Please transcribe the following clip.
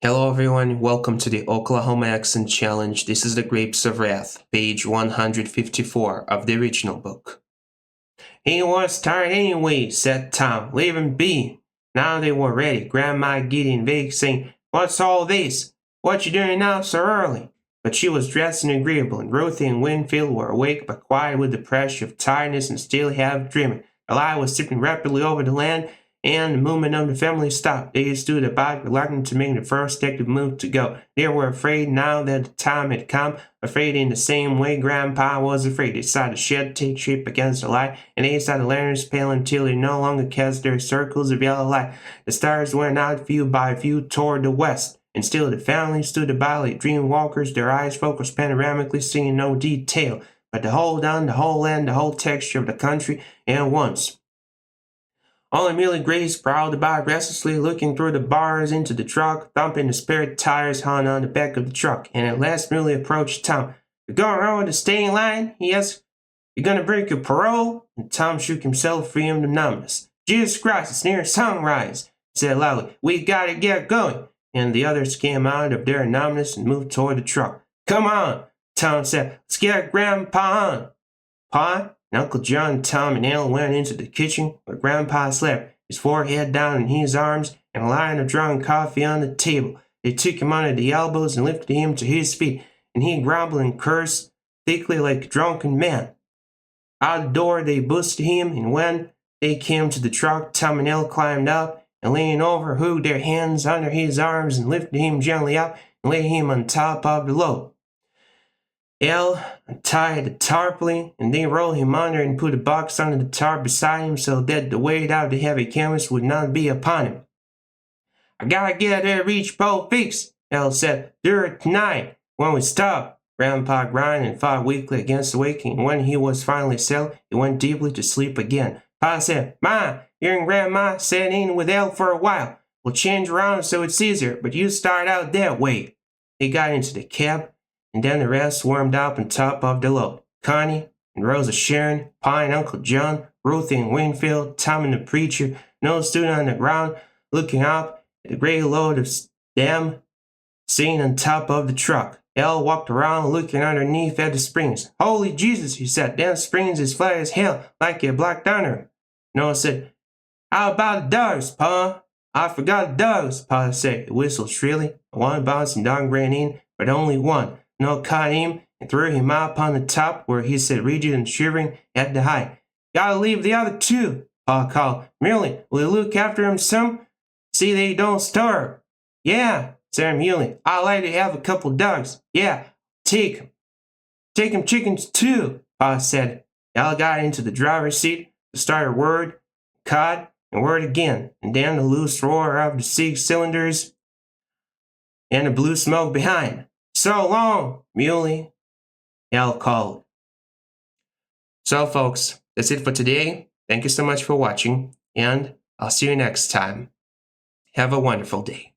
Hello everyone, welcome to the Oklahoma Accent Challenge. This is the Grapes of Wrath, page 154 of the original book. "He was tired anyway," said Tom. "Leave him be." Now they were ready, Grandma getting vague, saying, "What's all this? What you doing now so early?" But she was dressed and agreeable, and Ruthie and Winfield were awake but quiet with the pressure of tiredness and still half dreaming. The light was slipping rapidly over the land, and the movement of the family stopped. They stood about, reluctant to make the first active move to go. They were afraid now that the time had come, afraid in the same way Grandpa was afraid. They saw the shed take shape against the light, and they saw the lanterns pale until they no longer cast their circles of yellow light. The stars went out few by few toward the west, and still the family stood about like dream walkers, their eyes focused panoramically, seeing no detail, but the whole done, the whole land, the whole texture of the country at once. Only Millie Grace prowled about restlessly, looking through the bars into the truck, thumping the spare tires hung on the back of the truck, and at last Millie approached Tom. "You going over the staying line?" he asked. "You gonna break your parole?" And Tom shook himself free of the numbness. "Jesus Christ, it's near sunrise," he said loudly. "We gotta get going." And the others came out of their numbness and moved toward the truck. "Come on," Tom said. "Let's get Grandpa on." Pa and Uncle John, Tom, and Al went into the kitchen where Grandpa slept, his forehead down in his arms and a line of drawn coffee on the table. They took him under the elbows and lifted him to his feet, and he grumbled and cursed thickly like a drunken man. Out the door they boosted him, and when they came to the truck, Tom and Al climbed up and, leaning over, hooked their hands under his arms and lifted him gently up and laid him on top of the load. Al untied the tarpaulin, and they rolled him under and put a box under the tarp beside him so that the weight of the heavy canvas would not be upon him. "I gotta get there to reach both fixed," Al said. "Do it tonight when we stop." Grandpa groaned and fought weakly against waking, and when he was finally settled, he went deeply to sleep again. Pa said, "Ma, you and Grandma sat in with Al for a while. We'll change around so it's easier, but you start out that way." They got into the cab, and then the rest swarmed up on top of the load. Connie and Rosa Sharon, Pa and Uncle John, Ruthie and Winfield, Tom and the preacher, and all stood on the ground looking up at the great load of them sitting on top of the truck. Al walked around looking underneath at the springs. "Holy Jesus," he said, "them springs is flat as hell, like a black thunder." Noah said, "How about the dogs, Pa?" "I forgot the dogs," Pa said. He whistled shrilly. One bouncing dog ran in, but only one. Noah caught him and threw him up on the top, where he sat rigid and shivering at the height. "Gotta leave the other two," Pa called. "Muley, will you look after 'em some? See they don't starve." "Yeah," said Muley. "I'd like to have a couple dogs." "Yeah, take 'em. Take 'em chickens too," Pa said. Al got into the driver's seat to start a word, caught, and word again, and then the loose roar of the 6 cylinders and the blue smoke behind. "So long, Muley," Al called. So folks, that's it for today. Thank you so much for watching, and I'll see you next time. Have a wonderful day.